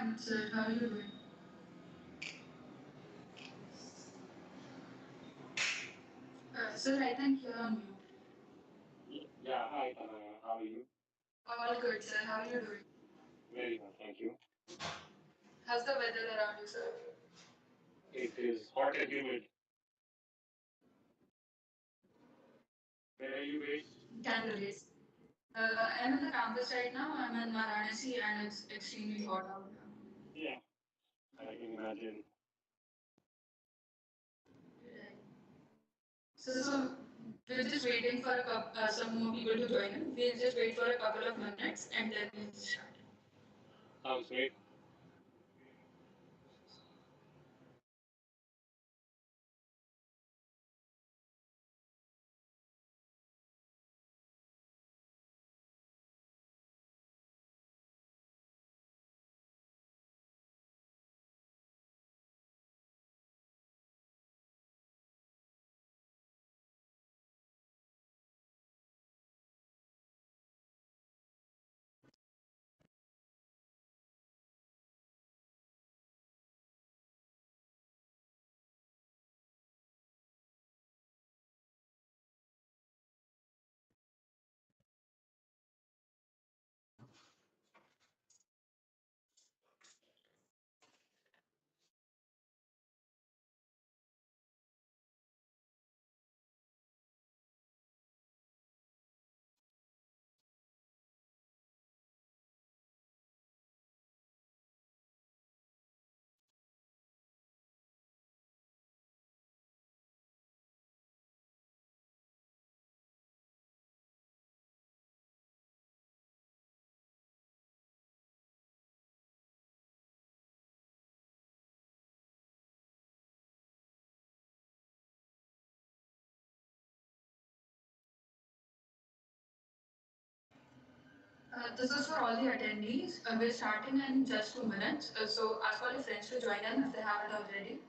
I'm sir. How are you doing? Sir, I think you're on mute. Yeah, hi, how are you? All good, sir. How are you doing? Very well, thank you. How's the weather around you, sir? It is hot and humid. Where are you based? Can relate. I'm in the campus right now. I'm in Varanasi and it's extremely hot out here. Yeah, I can imagine. Right. So we're just waiting for some more people to join in. We'll just wait for a couple of minutes and then we'll start. Sounds great. This is for all the attendees. We're starting in just 2 minutes. So ask all your friends to join in if they haven't already.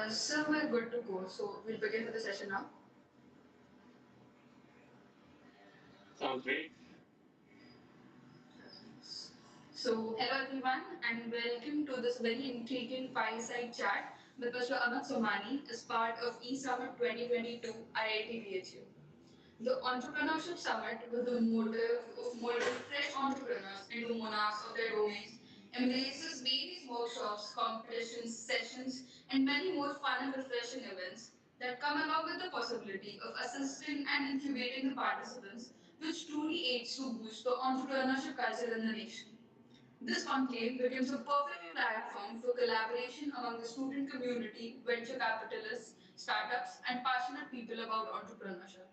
So we're good to go. So we'll begin with the session now. Sounds great. So, hello everyone, and welcome to this very intriguing fireside chat with Mr. Amit Somani as part of E-Summit 2022 IIT BHU. The Entrepreneurship Summit, with the motive of molding fresh entrepreneurs into monarchs of their domains, embraces various workshops, competitions, sessions, and many more fun and refreshing events that come along with the possibility of assisting and incubating the participants, which truly aids to boost the entrepreneurship culture in the nation. This conclave becomes a perfect platform for collaboration among the student community, venture capitalists, startups, and passionate people about entrepreneurship.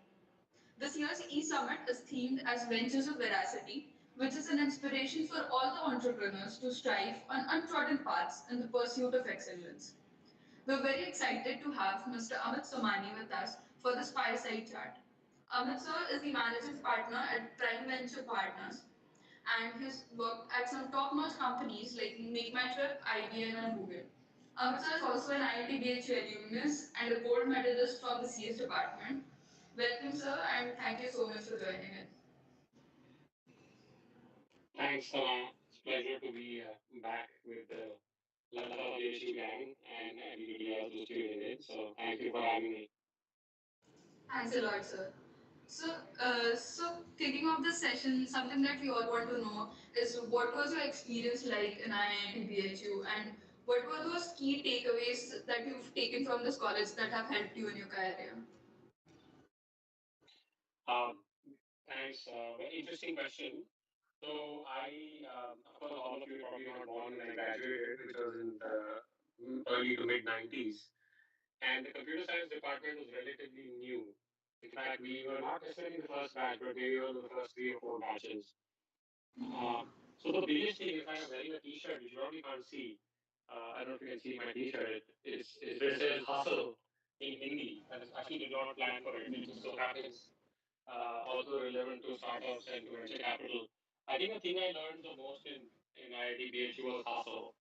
This year's E-Summit is themed as Ventures of Veracity, which is an inspiration for all the entrepreneurs to strive on untrodden paths in the pursuit of excellence. We're very excited to have Mr. Amit Somani with us for this fireside chat. Amit sir is the managing partner at Prime Venture Partners and he's worked at some top-notch companies like Make My Trip, IBM, and Google. Amit sir is also an IIT BHU alumnus and a gold medalist from the CS department. Welcome, sir, and thank you so much for joining in. Thanks, it's a pleasure to be back with the Lata BHU gang and everybody else who's tuning in. So thank you for having me. Thanks a lot, sir. So kicking off this session, something that we all want to know is what was your experience like in IIT BHU and what were those key takeaways that you've taken from this college that have helped you in your career? Um, Thanks. Very interesting question. So of course, all of you are probably not born when I graduated, which was in the early to mid 90s. And the computer science department was relatively new. In fact, we were not necessarily the first batch, but maybe one of the first three or four batches. So the biggest thing, in fact, I'm wearing a T-shirt, which you probably can't see. I don't know if you can see my T-shirt. It says "hustle" in Hindi. I actually did not plan for it. It just so happens also relevant to startups and to venture capital. I think the thing I learned the most in IIT BHU was hustle.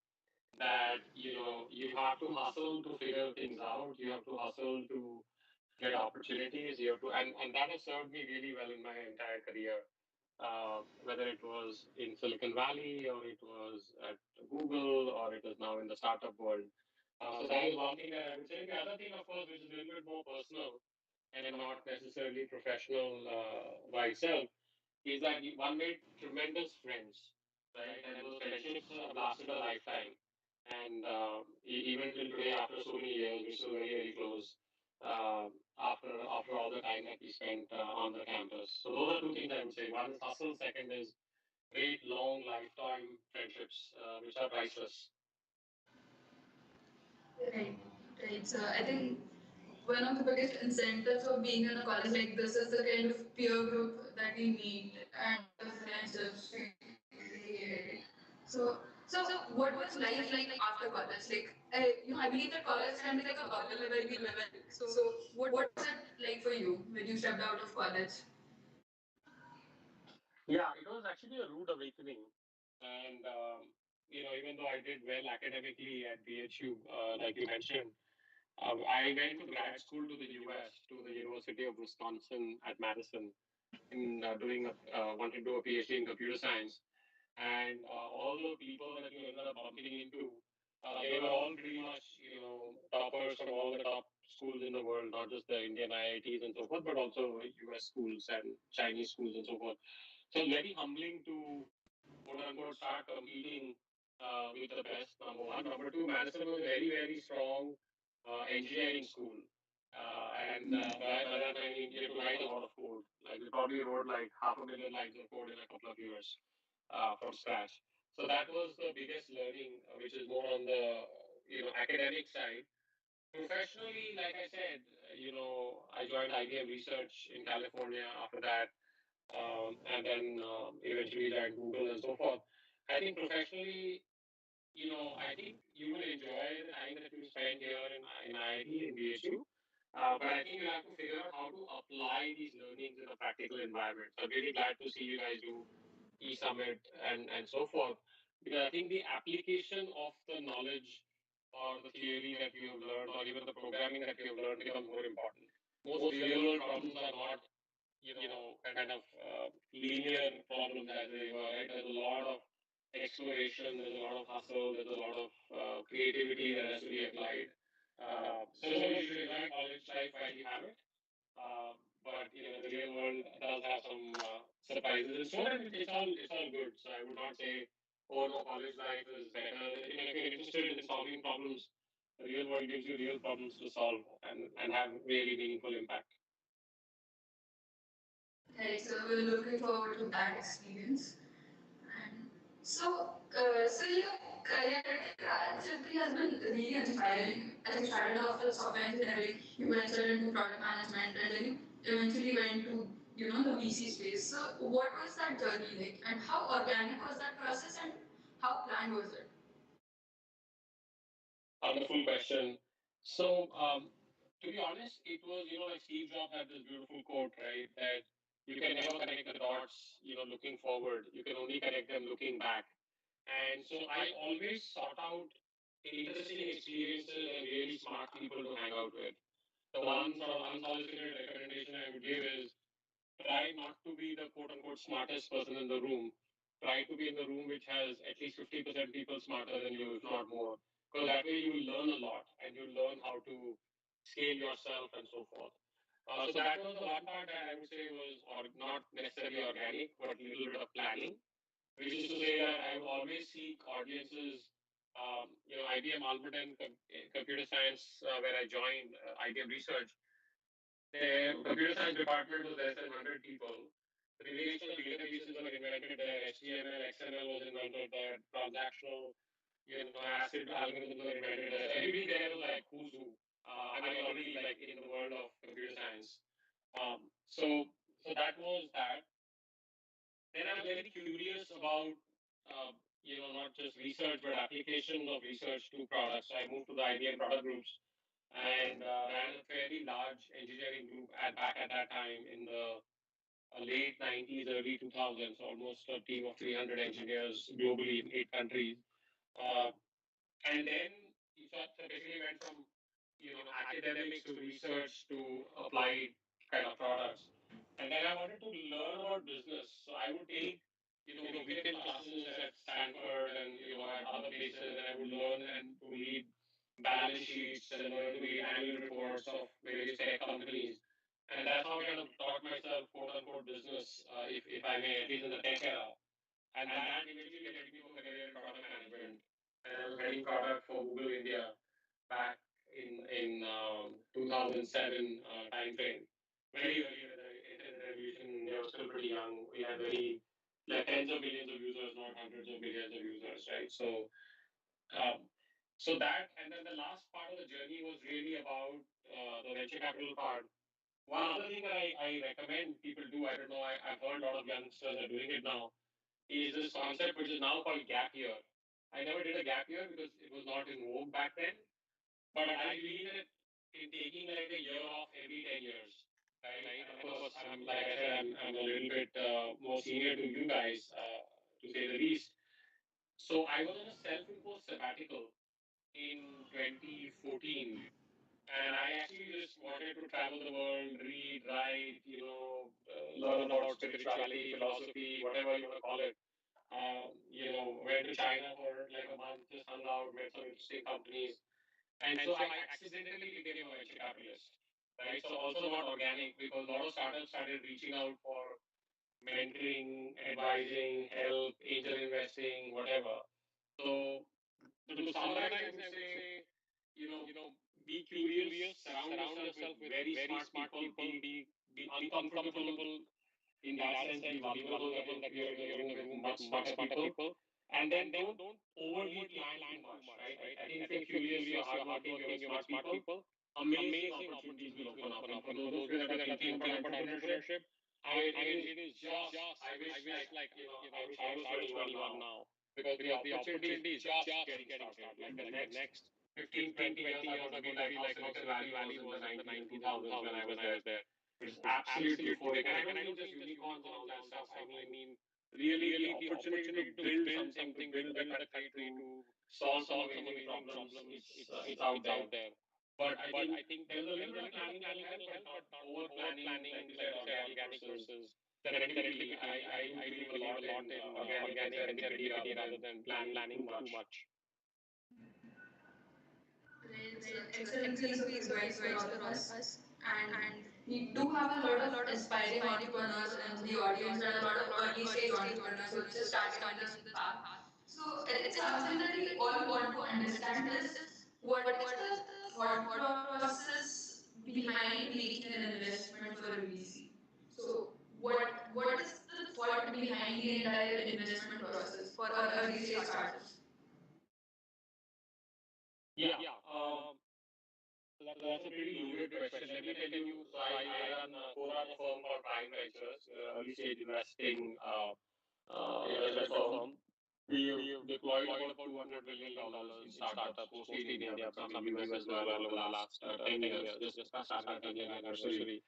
That you have to hustle to figure things out. You have to hustle to get opportunities. You have to, and that has served me really well in my entire career. Whether it was in Silicon Valley or it was at Google or it is now in the startup world. So that is one thing that I would say. The other thing, of course, which is a little bit more personal and not necessarily professional by itself, is that one made tremendous friends, right? And those friendships have lasted a lifetime. And even till today, after so many years, we're still very, very close. After all the time that we spent on the campus, so those are two things I would say. One is hustle. Second is great long lifetime friendships, which are priceless. Right, right. So I think one of the biggest incentives of being in a college like this is the kind of peer group that we meet and the friendships we create. So what was life like after college? Like, I believe that college can be like a bubble where we live in. So what was it like for you when you stepped out of college? Yeah, it was actually a rude awakening. And, even though I did well academically at BHU, like you mentioned, I went to grad school to the US, to the University of Wisconsin at Madison, in wanted to do a PhD in computer science. And all the people that you ended up bumping into, they were all pretty much, toppers from all the top schools in the world, not just the Indian IITs and so forth, but also US schools and Chinese schools and so forth. So it's very humbling to quote unquote start competing with the best. Number one, number two, Madison was a very very strong engineering school, and by that I mean you had to write a lot of code. Like we probably wrote like 500,000 lines of code in a couple of years from scratch. So that was the biggest learning, which is more on the academic side. Professionally, like I said, I joined IBM Research in California after that, and then eventually joined Google and so forth. I think professionally, I think you will enjoy the time that you spend here in IIT in BHU. But I think you'll have to figure out how to apply these learnings in a practical environment. So I'm really glad to see you guys do E-Summit and so forth, because I think the application of the knowledge or the theory that you have learned or even the programming that you have learned becomes more important. Most real world problems are not kind of linear problems as they were, right? There's a lot of exploration, there's a lot of hustle, there's a lot of creativity that has to be applied. So you should enjoy college life while you have it. But the real world does have some surprises. It's not that it's all good. So I would not say, oh no, college life is better. If you're interested in solving problems, the real world gives you real problems to solve and have really meaningful impact. Right, so we're looking forward to that experience. And so your career trajectory has been really inspiring. As you started off with software engineering, you ventured into product management, and then you eventually went to the VC space. So what was that journey like, and how organic was that process, and how planned was it? Wonderful question. So, to be honest, it was, like Steve Jobs had this beautiful quote, right? That you can never connect the dots, looking forward. You can only connect them looking back. And so I always sought out interesting experiences and really smart people to hang out with. The one sort of unsolicited recommendation I would give is try not to be the quote unquote smartest person in the room. Try to be in the room which has at least 50% people smarter than you, if not more. Because that way you will learn a lot and you'll learn how to scale yourself and so forth. So that was the one part that I would say was not necessarily organic, but a little bit of planning, which is to say that I would always seek audiences. IBM Alberton Computer Science, where I joined IBM Research, their computer science department was less than 100 people. Relational databases were invented there, SGI XML was invented there, transactional, ACID algorithms were invented there. So everybody there was like who's who. I mean, already like in the world of computer science. So that was that. Then I was very curious about, not just research but applications of research to products. So I moved to the IBM product groups and ran a fairly large engineering group back at that time in the late 90s, early 2000s, almost a team of 300 engineers globally in 8 countries. Uh, and then so basically went from academics to research to applied kind of products. And then I wanted to learn about business. So I would take weekend classes at Stanford and at other places, and I would learn and to read balance sheets and learn to read annual reports of various tech companies. And that's how I kind of taught myself quote unquote business, if I may, at least in the tech era. And that eventually led me to a career in product management. And I was heading product for Google India back in 2007 time frame. Very early when the internet revolution, they were still pretty young. We had very like tens of millions of users, not hundreds of millions of users, right? Um, so that, and then the last part of the journey was really about the venture capital part. One other thing that I recommend people do, I don't know, I've heard a lot of youngsters are doing it now, is this concept which is now called gap year. I never did a gap year because it was not in vogue back then, but I believe that in taking like a year off every 10 years, right? And of course, like I said, I'm a little bit more senior to you guys, to say the least. So I was on a self-imposed sabbatical in 2014, and I actually just wanted to travel the world, read, write, learn about spirituality, philosophy, whatever you want to call it. Went to China for like a month, just hung out, met some interesting companies. And so I accidentally became a venture capitalist, right? So also not organic because a lot of startups started reaching out for mentoring, advising, help, angel investing, whatever. So to summarize, I would say, you know, be curious, surround yourself with very smart people, be uncomfortable in that sense, be vulnerable that you're in a room with much smarter people. And then don't overly plan too much, right? I think if you're curious, you're hardworking, you're with smart people, amazing opportunities will open up. And for those of you that are thinking about entrepreneurship, it is just, I wish I was 21 now because the opportunity is just getting started. Like the next 15, 20 years are going to be like how Silicon Valley was in the 90s and 2000s when I was there, which is absolutely euphoric. And I don't mean just unicorns and all that stuff. I mean really the opportunity to build something, to build the country, to solve some amazing problems. It's out there. But I think there's a little bit of planning that will help, but not over planning, like you said, organic versus serendipity. I do believe a lot in organic and serendipity rather than planning too much. Right, it's an excellent piece of advice for all of us. And we do have a lot of inspiring entrepreneurs in the audience and a lot of early stage entrepreneurs who are just starting on this path. So it's something that we all want to understand is what is the thought process behind making an investment for a VC? So what is the thought behind the entire investment process for early stage startups? Yeah. So that's a pretty loaded question. Let me tell you. So I co-run a firm called Prime Ventures, early stage investing investment firm. We've deployed about $200 million in startups, mostly in India, but some in US as well over the last 10 years. Just passed our 10-year anniversary.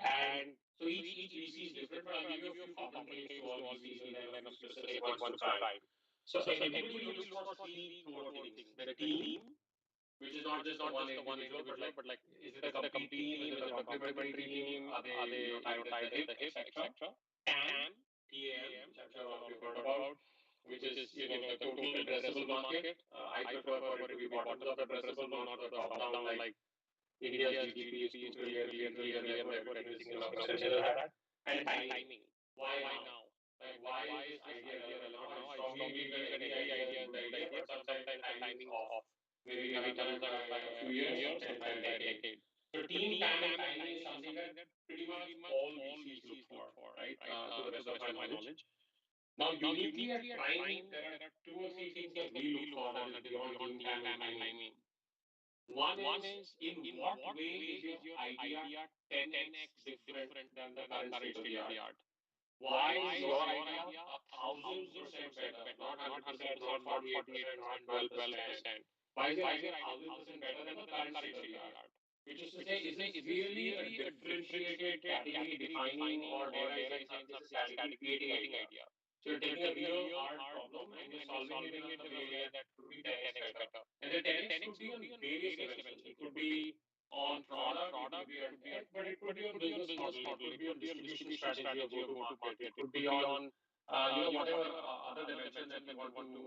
And so each VC is different, but I'll give you a few fundamentals to all VCs and then a few specific ones to try. So everybody looks for three core things: the team, which is not just the one individual, but like, is it a complete team? Is it a complementary team? Are they tied at the hip, etc.? TAM, TAM, which I'm sure all of you heard about, which is the total addressable market. I prefer for it to be bottoms up addressable, not the top down like India's GDP is 2 trillion, therefore everything is percentage of that. And timing. Why now? Like, why is this idea relevant now? I strongly believe that every idea is a good idea, but sometimes the timing is off. Maybe happens by a few years, sometimes by a decade. So team, time, and timing is something that pretty much all VCs look for, right? To the best of my knowledge. Now, uniquely at Prime, there are two or three things that we look for that is beyond team time and timing. One is, in what way is your idea 10x different than the current state of the art? Why is your idea 1,000% better? Not 100%, not 48%, not 12%. Why is your idea 1,000% better than the current state of the art? Which is to say, is this really a differentiated, category defining, or dare I say, in some cases, category creating idea? So you're taking a real hard problem and you're solving it in a way that could be 10x better. And the 10x could be on various dimensions. It could be on product, it could be on tech, but it could be on business model, it could be on distribution strategy or go-to-market, it could be on whatever other dimension that we want to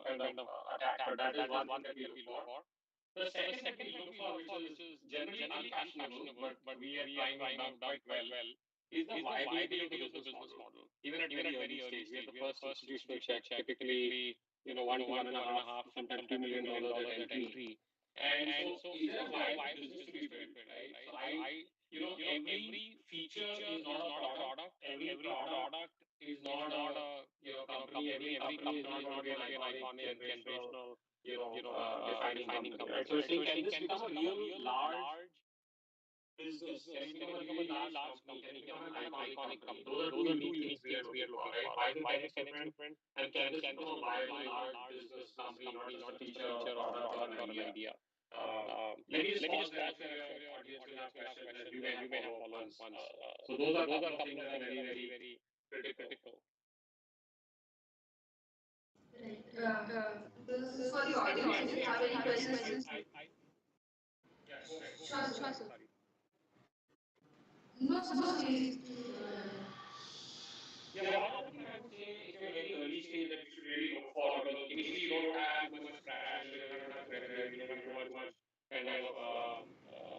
kind of attack. But that is one thing that we look for. The second that we look for, which is generally unfashionable, but we at Prime have done quite well, is the viability of the business model. Even at very early stage, we are the first institutional check, typically, $1 to $1.5, sometimes $2 million at entry. And so, is there a viable business to be built, right? So, every feature is not a product. Every product is not a company. Every company is not going to be an iconic, generational, defining company, right? So, can this become a real large business? Can it become a really large company? Can it become an iconic company? Those are two unique things we are looking for, right? Why is it 10x different? And can this become a viable large business company, not just a feature or a product or an idea? Let me just pause there. I'm sure your audience will have questions and you may have follow-up ones. So those are a couple of things that are very, very critical. Right. This is for the audience. If you have any questions, Yeah, go ahead. sure, sure. Sorry. No, so please. Yeah, one other thing I would say, if you're very early stage, that you should really look for, because initially you don't have too much traction, you don't have too much credibility, you don't have too much kind of product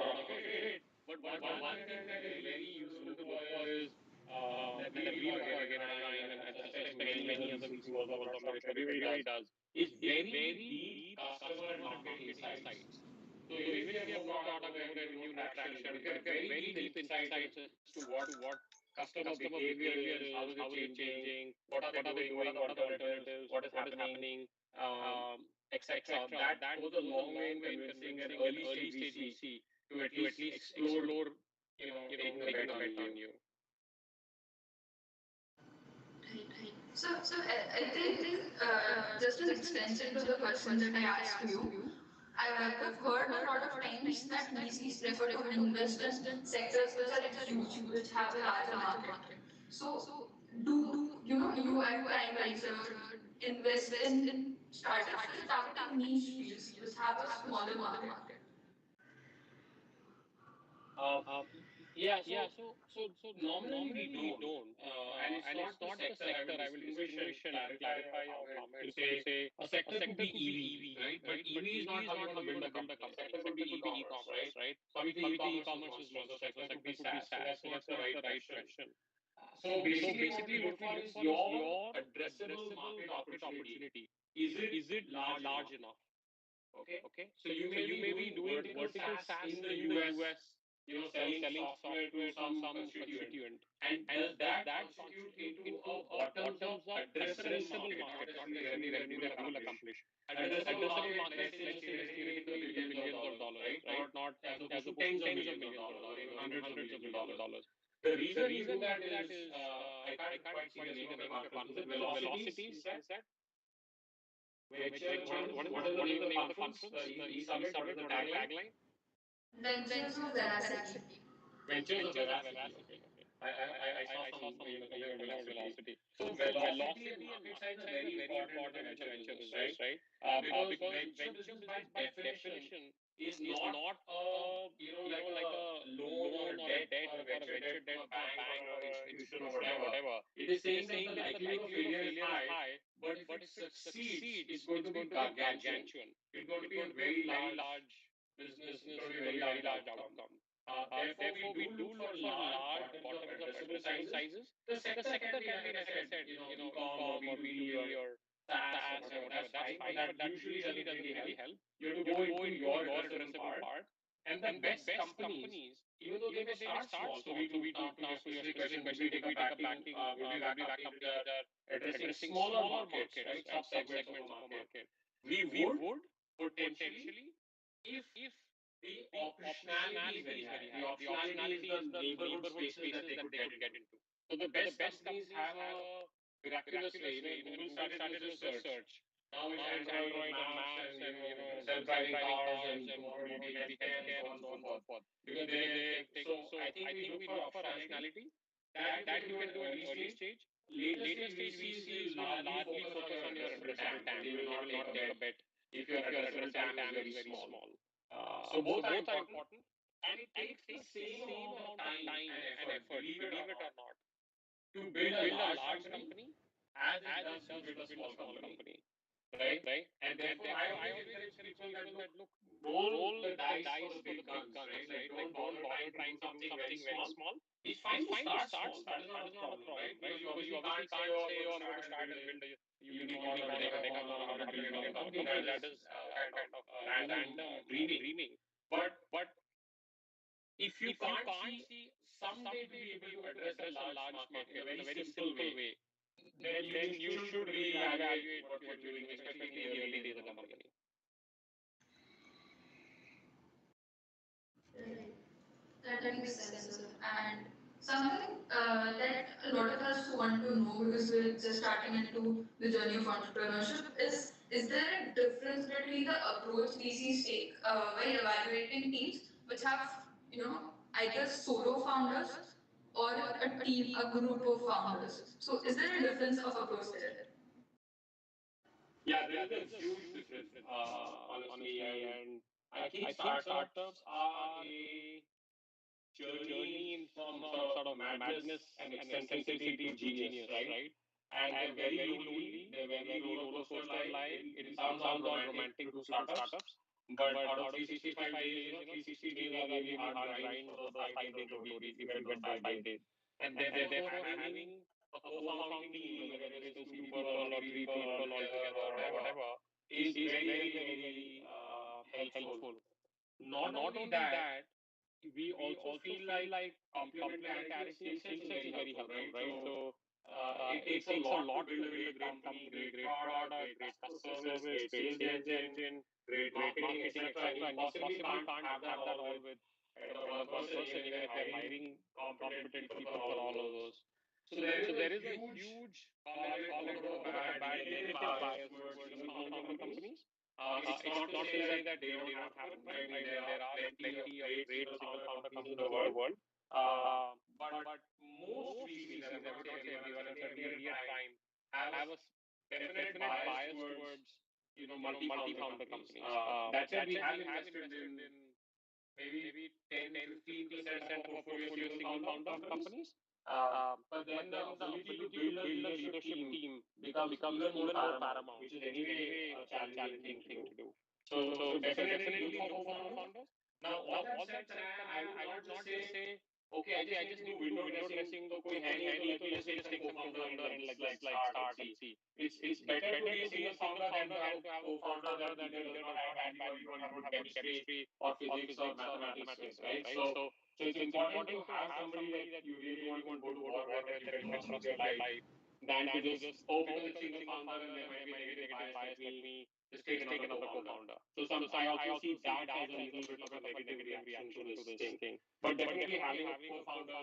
market fit. But one thing that is very useful to look for is that we look for again at Prime, and I suspect many other VCs also, I'm sure everybody does, is very deep customer and market insights. So even if you have no product, no revenue, no traction, but if you have very deep insights as to what customer behavior is, how is it changing, what are they doing, what are the alternatives, what is happening, etc. That goes a long way in convincing an early stage VC to at least explore, taking a bet on you. Right. So I think just an extension to the question that I asked you, I've heard a lot of times that VCs prefer to invest in sectors which are huge, which have a larger market. So do you at Prime Venture invest in startups which are targeting niche fields which have a smaller market? Yeah, so normally we don't, and it's not the sector. I will distinguish and clarify your comment to say a sector could be EV, right? But EV is not how you're going to build a company. A sector could be e-commerce, right? So obviously e-commerce is one. So sector could be SaaS. So that's not the right question. So basically, what we look for is your addressable market opportunity. Is it large enough? Okay. So you may be doing vertical SaaS in the US, selling software to some constituent. And does that constitute into a bottoms up addressable market, not necessarily revenue that you will accomplish? Addressable market, let's say theoretically billions of dollars, right? Not as opposed to tens of millions of dollars or even hundreds of millions of dollars. The reason we do that is, I can't quite see the name of your conference. Is it Velocities, you said? What is the name of the conference? The E-Summit? What is the tagline? Ventures of Veracity. Ventures of Veracity. Okay. I saw some something on velocity. So velocity and market size are very important in venture business, right? Because venture business by definition is not like a loan or a debt or a venture debt to a bank or an institution or whatever. It is saying that the likelihood of failure is high, but if it succeeds, it's going to be gargantuan. It's going to be a very large business. It's going to be a very large outcome. Therefore, we do look for large bottoms of addressable sizes. The sector can be, like I said, e-com or B2B or SaaS or whatever. That's fine, but that usually doesn't really help. You have to go into your addressable part. And the best companies, even though they may start small, so to your specific question, would we take a backing, would we back companies which are addressing smaller markets, right? Sub-segments of a market. We would potentially, if the optionality is very high. The optionality is the neighborhood spaces that they could get into. So the best companies have a miraculous way. Google started with just search. Now it's Android and maps and self-driving cars, and tomorrow it will be healthcare and so on and so forth. Because they so I think we look for optionality. That you can do in early stage. Later stage VCs will largely focus on your addressable TAM. They will not take a bet if your addressable TAM is very small. So both are important, and it takes the same amount of time and effort, believe it or not, to build a large company as it does to build a small company, right? And therefore, I always encourage people that look, roll the dice for the big guns, right? Like don't bother trying to do something very small. It's fine to start small. That is not a problem, right? Because you obviously can't say, oh, I'm going to start and build a unicorn or a decathlon or a $100 company. That is kind of random dreaming. But if you can't see someday to be able to address a large market in a very simple way, then you should reevaluate what you're doing, especially in the early days of a company. Right. That makes sense, sir. And something that a lot of us want to know because we're just starting into the journey of entrepreneurship is there a difference between the approach VCs take while evaluating teams which have either solo founders or a team, a group of founders? So is there a difference of approach there? Yeah, there is a huge difference, honestly, and I think startups are a journey in from sort of madness and eccentricity to genius, right? And they're very lonely, they're very roller coaster like. It sounds all romantic to do startups, but out of 365 days, 360 days are really hard grind for those 5 days of glory if you get those 5 days. And therefore, having a co-founding team, whether it's two people or three people all together or whatever, is very, very, very helpful. Not only that, we also feel like complementarity of skill sets is very helpful, right? So it takes a lot to build a great company, great product, great customer service, great sales engine, great marketing, etc. And you possibly can't have that all with kind of one person, even if you're hiring competent people for all of those. So there is a huge, call it good or bad, relative bias towards founding companies. It's not to say that they don't happen. I mean, there are plenty of great single founder companies in the world. But most VCs, I would not say everyone, and certainly at Prime, have a definite bias towards multi-founder companies. That said, we have invested in maybe 10-15% of our portfolio single founder companies. But then the ability to build a leadership team becomes even more paramount, which is anyway a challenging thing to do. So definitely look for co-founders. Now, all that said, I would not just say, okay, I just need to do window dressing, तो कोई है नहीं, तो let me just take some co-founder and let's start and see. It's better to be a single founder than to have a co-founder that either does not add value or you don't have good chemistry or physics or mathematics with, right? So it's important to have somebody that you really want to go to war with and spend the rest of your life than to just, oh, because it's single founder and there might be a negative bias, let me just take another co-founder. So I also see that as a little bit of a negative reaction to this thing. But definitely having a co-founder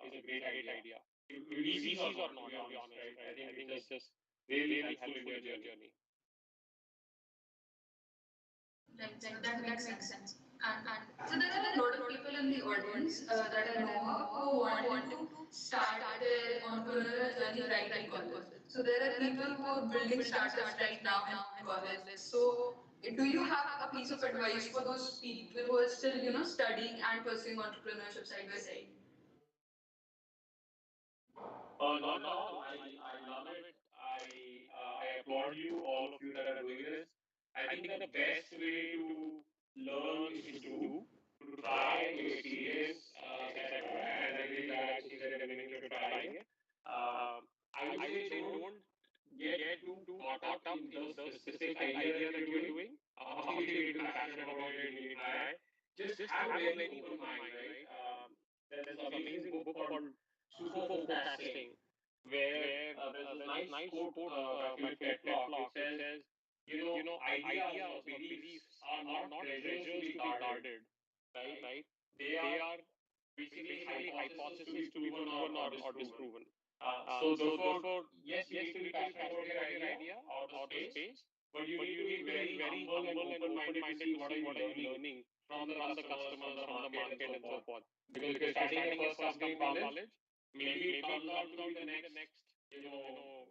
is a great idea. VCs or not, to be honest, right? I think it's just really helpful in your journey. Right, that makes sense. And so there are a lot of people in the audience that I know of who are wanting to start their entrepreneurial journey right in college. So there are people who are building startups right now in college. So do you have a piece of advice for those people who are still, studying and pursuing entrepreneurship side by side? Not at all. I love it. I applaud you, all of you that are doing this. I think the best way to learn is to do, to try, to experience, etc. And I'm really glad to see that you're willing to trying it. I would say don't get too caught up in the specific idea that you're doing. Obviously, you need to be passionate about it. You need to try. just have a very open mind, right? There's this amazing book called Super Forecasting, where there's this nice quote by Philip Tetlock. It says, ideas or beliefs are not treasures to be guarded, right? They are basically hypotheses to be proven or disproven. So therefore, yes, you need to be passionate about your idea or the space, but you need to be very humble and open-minded to see what are you learning from the customers, from the market, and so forth. Because if you're starting your first day in college, maybe it turns out to be the next,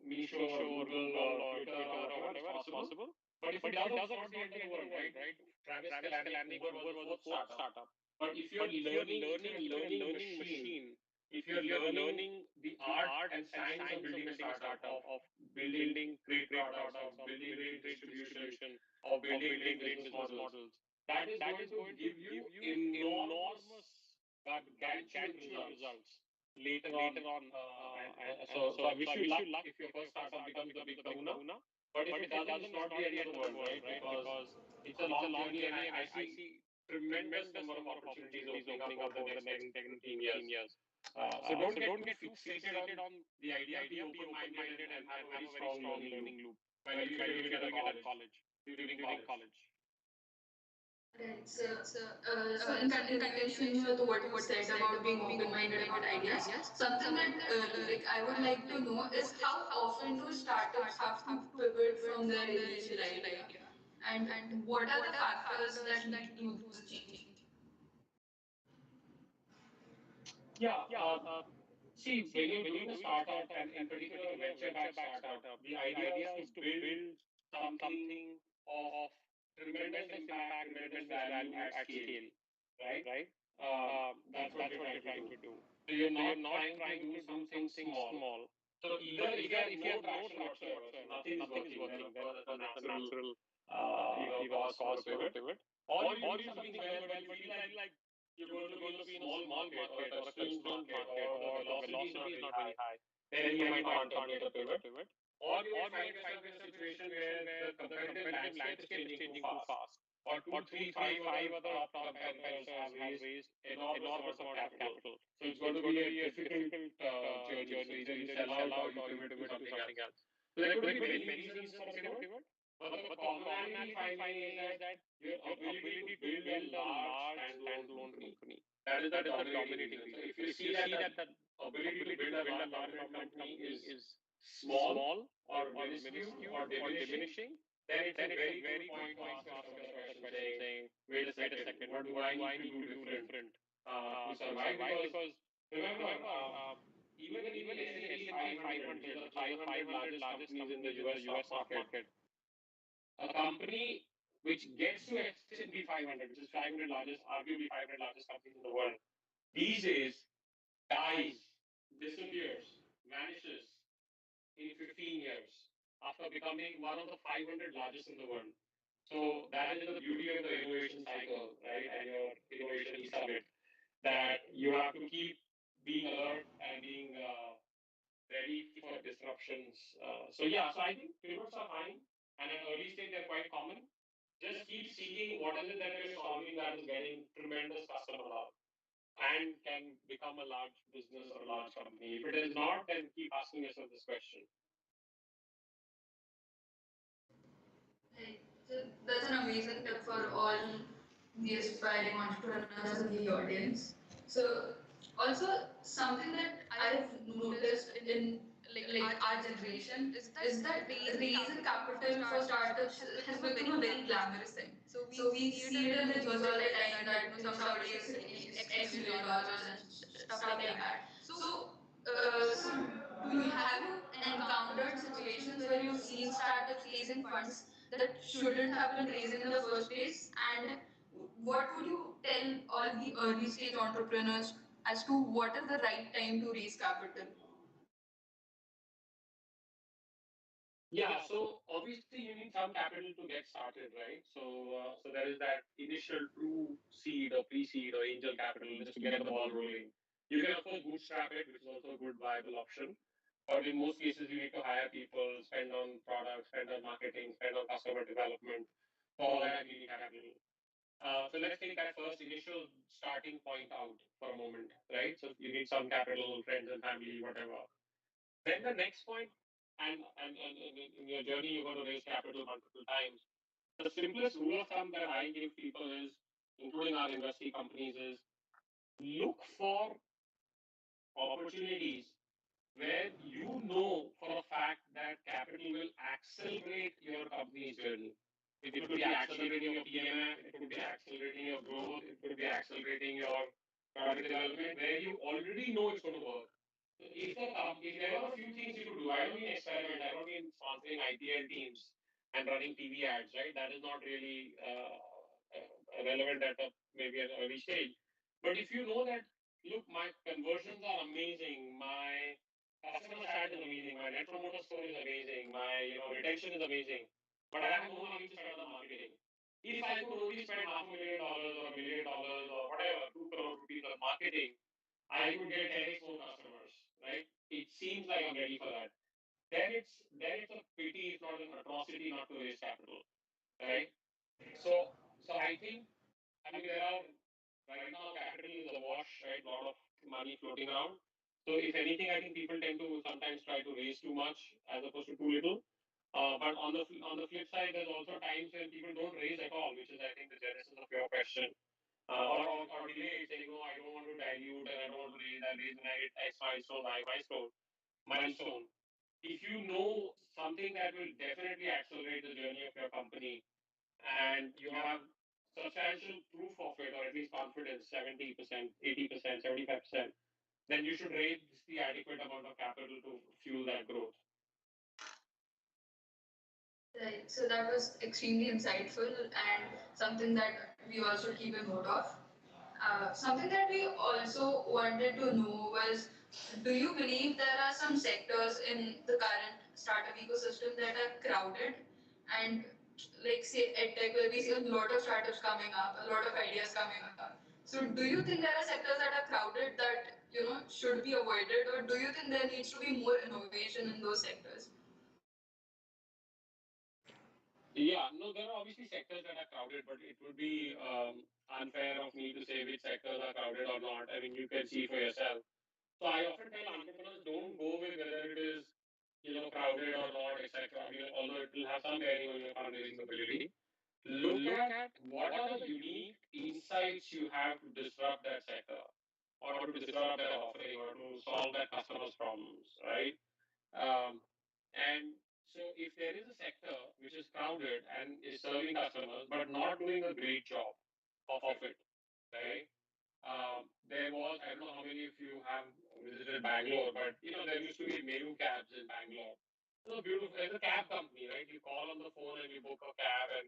Meesho or Google or Twitter or whatever is possible. But if it doesn't, it's not the end of the world, right? Travis Kalanick, Uber was the fourth startup. But if you're learning, if you're a learning machine, if you're learning the art and science of building a startup, of building great products, of building great distribution, of building great business models, that is going to give you enormous but gargantuan results later on. So I wish you luck if your first startup becomes the big kahuna. But if it doesn't, it's not the end of the world, right? Because it's a long journey, and I see tremendous number of opportunities opening up over the next 10 to 15 years. So don't get too fixated on the idea. Be open-minded and have a very strong learning loop while you're doing it at college, during college. Right. So in continuation to what you said about being open-minded about ideas, something that like I would like to know is how often do startups have to pivot from their initial idea, and what are the factors that lead to this change? Yeah. See, when you're doing a startup, and in particular a venture-backed startup, the idea is to build something of tremendous impact, tremendous value at scale, right? That's what you're trying to do. So you're not trying to do something small. So either if you have no traction whatsoever, so nothing is working, then of course that's a natural, cause for a pivot. Or you're doing something well, but you feel like you're going to be in a small market or a constrained market, or the velocity is not very high, then you might contemplate a pivot. Or you might find yourself in a situation where the competitive landscape is changing too fast. Or two, three, five other top competitors have raised enormous amount of capital. So it's going to be a difficult journey. So either you sell out or you pivot to something else. So there could be many reasons for a pivot, but the commonality finding is that your ability to build a large standalone company. That is the dominating reason. So if you see that the ability to build a large dominant company is small or minuscule or diminishing, then it's a very good point to ask yourself the question saying, wait a second, what do I need to do different to survive? Because remember, even in the S&P 500, which is the 500 largest companies in the US stock market, a company which gets to S&P 500, which is 500 largest, arguably 500 largest companies in the world, these days dies, disappears, vanishes in 15 years after becoming one of the 500 largest in the world. So that is the beauty of the innovation cycle, right? And your innovation E-Summit, that you have to keep being alert and being ready for disruptions. So I think pivots are fine, and at early stage they're quite common. Just keep seeking what is it that you're solving that is getting tremendous customer love and can become a large business or a large company. If it is not, then keep asking yourself this question. Right. So that's an amazing tip for all the aspiring entrepreneurs in the audience. So also something that I've noticed in like our generation is that raising capital for startups has become a very glamorous thing. So we see it in the news all the time that somebody is raising X million dollars and stuff like that. So have you encountered situations where you've seen startups raising funds that shouldn't have been raising in the first place? And what would you tell all the early stage entrepreneurs as to what is the right time to raise capital? Yeah, so obviously you need some capital to get started, right? So there is that initial true seed or pre-seed or angel capital just to get the ball rolling. You can of course bootstrap it, which is also a good viable option. But in most cases, you need to hire people, spend on products, spend on marketing, spend on customer development. For all that, you need capital. So let's take that first initial starting point out for a moment, right? So you need some capital, friends and family, whatever. Then the next point, and in your journey, you're going to raise capital multiple times. The simplest rule of thumb that I give people is, including our investee companies, is look for opportunities where you know for a fact that capital will accelerate your company's journey. It could be accelerating your PMF, it could be accelerating your growth, it could be accelerating your product development where you already know it's going to work. If there were a few things you could do, I don't mean experiment, I don't mean sponsoring IPL teams and running TV ads, right? That is not really relevant at maybe an early stage. But if you know that, look, my conversions are amazing, my customer sat is amazing, my net promoter score is amazing, my retention is amazing, but I have no money to spend on the marketing. If I could only spend $500,000 or $1 million or whatever, 2 crore rupees on marketing, I could get 10x more customers, right? It seems like I'm ready for that. Then it's a pity, if not an atrocity, not to raise capital, right? So I think, I mean, there are right now capital is awash, right? A lot of money floating around. So if anything, I think people tend to sometimes try to raise too much as opposed to too little. But on the flip side, there's also times when people don't raise at all, which is I think the genesis of your question. Or delay it, saying, no, I don't want to dilute and I don't want to raise. I raise when I hit X milestone, Y milestone. If you know something that will definitely accelerate the journey of your company and you have substantial proof of it, or at least confidence, 70%, 80%, 75%, then you should raise the adequate amount of capital to fuel that growth. Right. So that was extremely insightful and something that we also keep a note of. Something that we also wanted to know was, do you believe there are some sectors in the current startup ecosystem that are crowded? And like say edtech, where we see a lot of startups coming up, a lot of ideas coming up. So do you think there are sectors that are crowded that should be avoided, or do you think there needs to be more innovation in those sectors? Yeah, no, there are obviously sectors that are crowded, but it would be unfair of me to say which sectors are crowded or not. I mean, you can see for yourself. So I often tell entrepreneurs, don't go with whether it is crowded or not, etc. I mean, although it will have some bearing on your fundraising ability. Look at what are the unique insights you have to disrupt that sector, or to disrupt that offering, or to solve that customer's problems, right? Um, and so if there is a sector which is crowded and is serving customers but not doing a great job of it, right? There was, I don't know how many of you have visited Bangalore, but there used to be Meru cabs in Bangalore. Beautiful. It's a cab company, right? You call on the phone and you book a cab and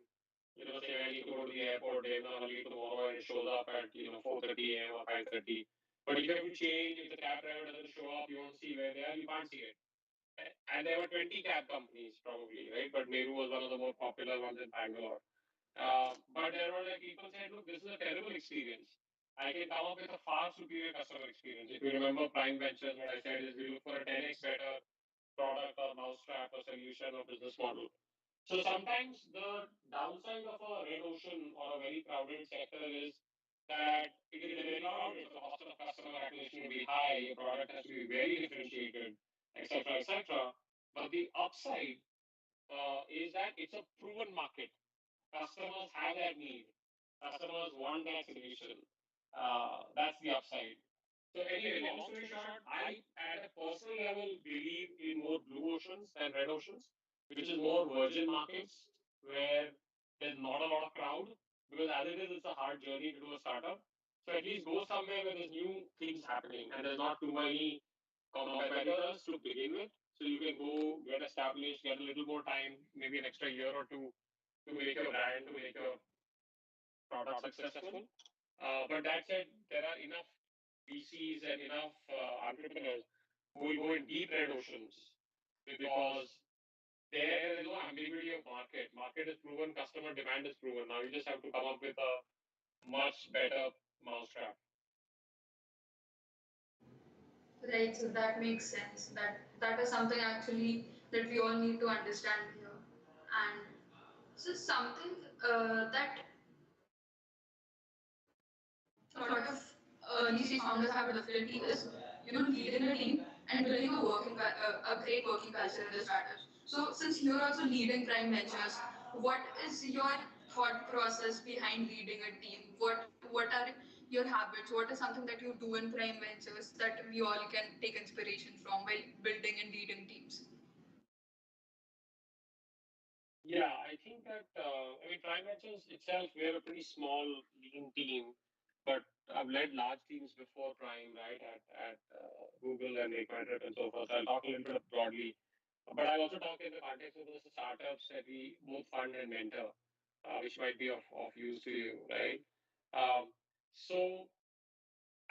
say I need to go to the airport early tomorrow, and it shows up at 4:30 a.m. or 5:30. But if you have to change, if the cab driver doesn't show up, you won't see where they are. You can't see it. And there were 20 cab companies probably, right? But Meru was one of the more popular ones in Bangalore. But there were like people said, look, this is a terrible experience. I can come up with a far superior customer experience. If you remember Prime Ventures, what I said is we look for a 10x better product or mousetrap or solution or business model. So sometimes the downside of a red ocean or a very crowded sector is that it is very crowded. So the cost of customer acquisition will be high. Your product has to be very differentiated, etc., etc. But the upside is that it's a proven market. Customers have that need. Customers want that solution. That's the upside. So anyway, long story short, I at a personal level believe in more blue oceans than red oceans, which is more virgin markets where there's not a lot of crowd, because as it is, it's a hard journey to do a startup. So at least go somewhere where there's new things happening and there's not too many competitors to begin with. So you can go get established, get a little more time, maybe an extra year or two to make your brand, to make your product successful. But that said, there are enough VCs and enough entrepreneurs who will go in deep red oceans, because there is no ambiguity of market. Market is proven, customer demand is proven. Now you just have to come up with a much better mousetrap. Right, so that makes sense. That is something actually that we all need to understand here. And so something that a lot of early stage founders have difficulty is leading a team and building a great working culture in the startups. So since you're also leading Prime Ventures, what is your thought process behind leading a team? What are your habits? What is something that you do in Prime Ventures that we all can take inspiration from while building and leading teams? Yeah, I think that Prime Ventures itself, we're a pretty small, lean team, but I've led large teams before Prime, right, at Google and Equator and so forth. So I'll talk a little bit broadly, but I'll also talk in the context of the startups that we both fund and mentor, which might be of use to you, right? So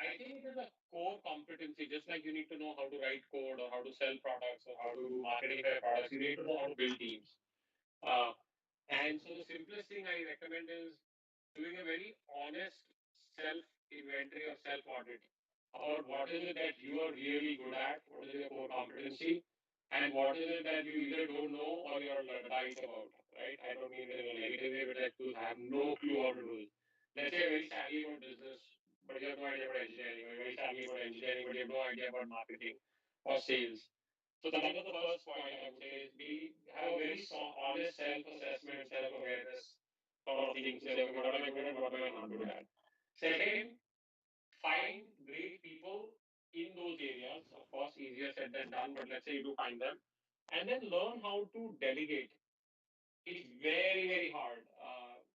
I think there's a core competency, just like you need to know how to write code or how to sell products or how to do marketing for your products, you need to know how to build teams. Uh, and so the simplest thing I recommend is doing a very honest self inventory or self audit about what is it that you are really good at, what is your core competency, and what is it that you either don't know or you're Luddite about, right? I don't mean it in a negative way, but like to have no clue how to do it. Let's say you're very savvy about business, but you have no idea about engineering, or you're very savvy about engineering, but you have no idea about marketing or sales. So that is the first point I would say is have a very honest self-assessment, self-awareness sort of thing. Say, okay, what am I good at? What am I not good at? Second, find great people in those areas. Of course, easier said than done, but let's say you do find them, and then learn how to delegate. It's very, very hard.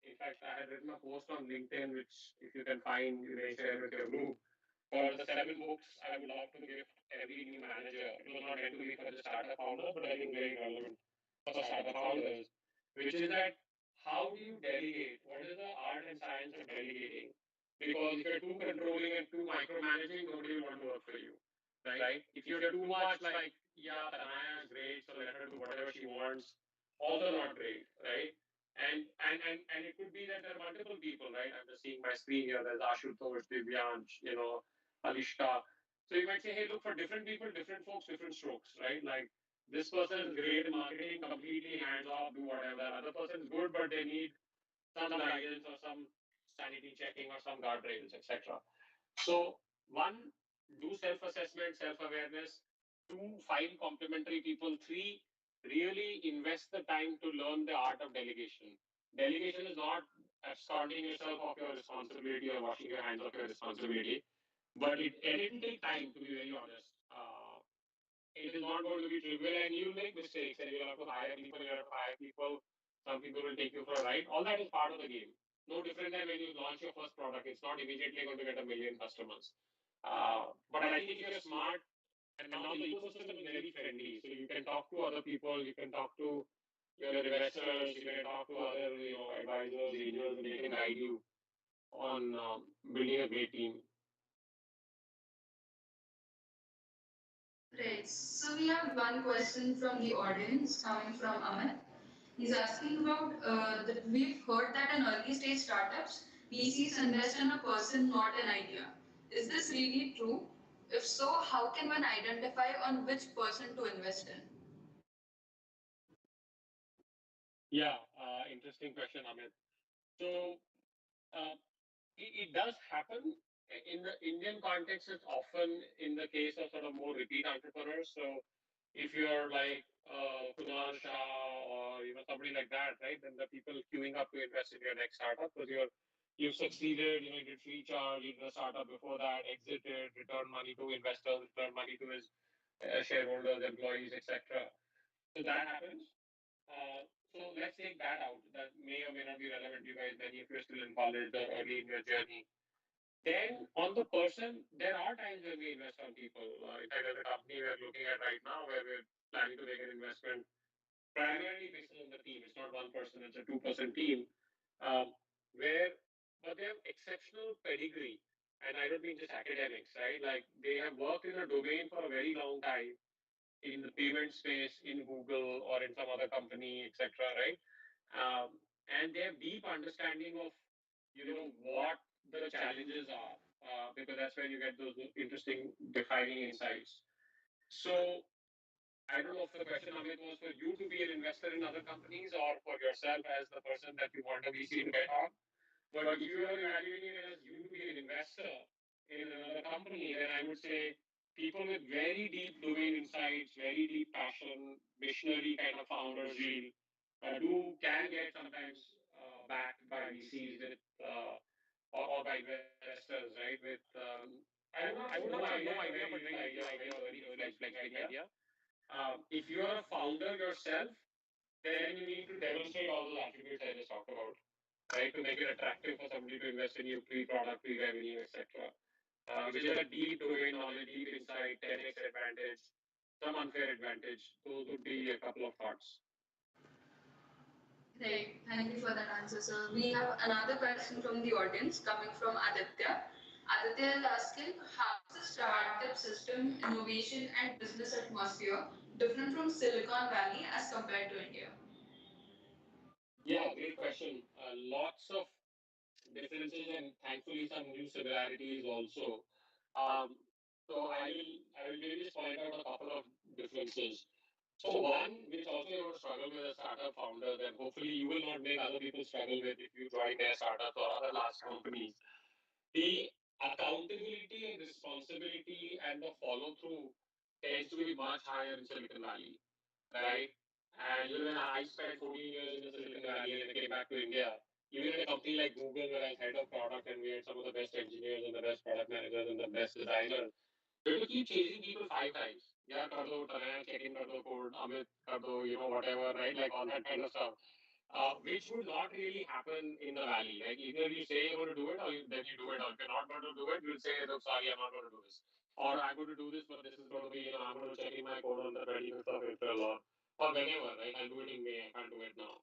In fact, I had written a post on LinkedIn, which if you can find, you may share with your group for the 7 books I would love to gift every new manager. It was not meant to be for the startup founders, but I think very relevant for startup founders, which is that how do you delegate? What is the art and science of delegating? Because if you're too controlling and too micromanaging, nobody will want to work for you, right? If you're too much like, yeah, Tanaya is great, so let her do whatever she wants, also not great, right? And it could be that there are multiple people, right? I'm just seeing my screen here. There's Ashutosh, Divyansh, Alishka. So you might say, hey, look, for different people, different folks, different strokes, right? Like this person is great in marketing, completely hands off, do whatever. That other person is good, but they need some guidance or some sanity checking or some guardrails, etc. So one, do self-assessment, self-awareness. Two, find complementary people. Three, really invest the time to learn the art of delegation. Delegation is not absconding yourself of your responsibility or washing your hands of your responsibility, but it'll take time, to be very honest. It is not going to be trivial, and you'll make mistakes, and you'll have to hire people. You have to hire people. Some people will take you for a ride. All that is part of the game. No different than when you launch your first product. It's not immediately going to get a million customers. But I think if you're smart, and now the ecosystem is very friendly, so you can talk to other people, you can talk to your investors, you can talk to other advisors, angels, and they can guide you on building a great team. Right. So we have one question from the audience coming from Amit. He's asking about that we've heard that in early stage startups, VCs invest in a person, not an idea. Is this really true? If so, how can one identify on which person to invest in? Yeah, interesting question, Amit. So uh, it does happen. In the Indian context, it's often in the case of sort of more repeat entrepreneurs. So if you're like Kunal Shah or somebody like that, right, then the people queuing up to invest in your next startup because you've succeeded, you did free charge, you did a startup before that, exited, returned money to investors, returned money to his shareholders, employees, etc. So that happens. So let's take that out. That may or may not be relevant to you guys, many if you're still in college or early in your journey. Then on the person, there are times when we invest on people. In fact, there's a company we're looking at right now where we're planning to make an investment primarily based on the team. It's not one person, it's a two-person team. Um, where, but they have exceptional pedigree. And I don't mean just academics, right? Like they have worked in a domain for a very long time in the payment space in Google or in some other company, etc. Right? And they have deep understanding of what the challenges are, because that's where you get those interesting defining insights. So I don't know if the question, Amit, was for you to be an investor in other companies or for yourself as the person that you want a VC to bet on. But if you are evaluating it as you to be an investor in another company, then I would say people with very deep domain insights, very deep passion, missionary kind of founder zeal, do can get sometimes backed by VCs with or by investors, right? With I would not say no idea, but very early fledged idea. If you are a founder yourself, then you need to demonstrate all those attributes I just talked about, right? To make it attractive for somebody to invest in you pre-product, pre-revenue, etc. Which is that deep domain knowledge, deep insight, 10x advantage, some unfair advantage. Those would be a couple of thoughts. Right. Thank you for that answer, sir. We have another question from the audience coming from Aditya. Aditya is asking, how is the startup system, innovation, and business atmosphere different from Silicon Valley as compared to India? Yeah, great question. Lots of differences and thankfully some new similarities also. Um, so I will maybe just point out a couple of differences. So one, which also you're going to struggle with as startup founders, and hopefully you will not make other people struggle with if you join their startups or other large companies. The accountability and responsibility and the follow through tends to be much higher in Silicon Valley, right? And even when I spent 14 years in the Silicon Valley and then came back to India, even in a company like Google, where I was head of product and we had some of the best engineers and the best product managers and the best designers, we had to keep chasing people 5 times. Yeah, kar do, Tanay, check in kar do code, Amit, kar do, whatever, right? Like all that kind of stuff, which would not really happen in the valley. Like either you say you're going to do it, or then you do it. Or if you're not going to do it, you'll say, "Look, sorry, I'm not going to do this," or "I'm going to do this, but this is going to be, I'm going to check in my code on the 25th of April, or whenever, right? I'll do it in May. I can't do it now."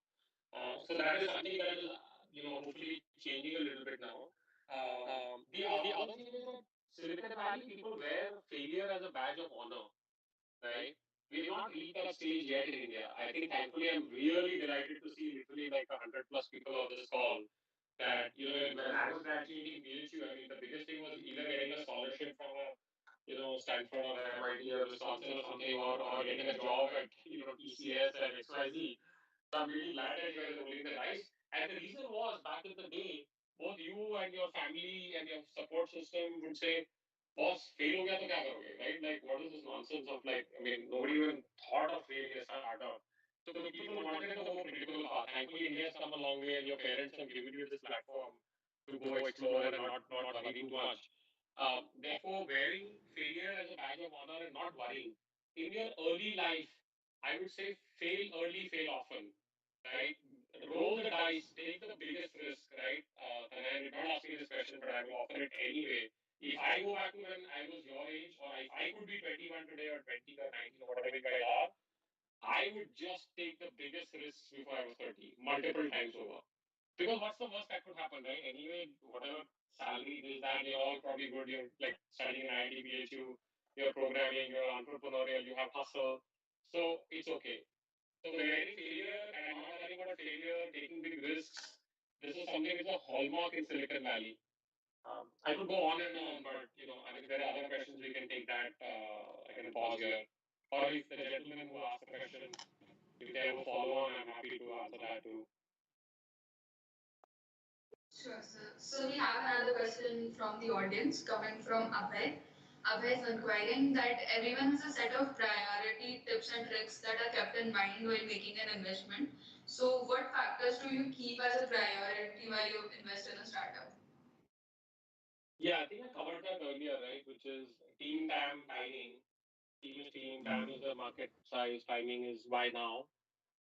So that is something that is, hopefully changing a little bit now. The other thing is that Silicon Valley people wear failure as a badge of honor, right? We've not reached that stage yet in India. I think thankfully I'm really delighted to see literally like 100 plus people on this call that, when I was graduating BHU, I mean, the biggest thing was either getting a scholarship from a, Stanford or MIT or Wisconsin or something, or getting a job at, TCS and XYZ. So I'm really glad that you guys are rolling the dice. And the reason was back in the day, both you and your family and your support system would say, boss, fail ho gaya to kya karoge, right? Like, what is this nonsense of like, I mean, nobody even thought of failing a startup. So people wanted to go a predictable path. Thankfully, India has come a long way, and your parents have given you this platform to go explore and not worry too much. Therefore, wearing failure as a badge of honor and not worrying in your early life, I would say fail early, fail often, right? Roll the dice, take the biggest risk, right? Tanay did not ask me this question, but I will offer it anyway. If I go back to when I was your age, or if I could be 21 today, or 20 or 19, or whatever you guys are, I would just take the biggest risks before I was 30, multiple times over. Because what's the worst that could happen, right? Anyway, whatever salary, this, that, you're all probably good. You're like studying in IIT BHU, you're programming, you're entrepreneurial, you have hustle. So it's okay. So wearing failure and not worrying about failure, taking big risks, this is something which is a hallmark in Silicon Valley. I could go on and on, but I mean, if there are other questions, we can take that. I can pause here. Or if the gentleman who asked the question, if they have a follow on, I'm happy to answer that too. Sure, sir. So we have another question from the audience coming from Abhay. Abhay is inquiring that everyone has a set of priority tips and tricks that are kept in mind while making an investment. So what factors do you keep as a priority while you invest in a startup? Yeah, I think I covered that earlier, right? Which is team, TAM, timing. Team is team, TAM is the market size, timing is why now.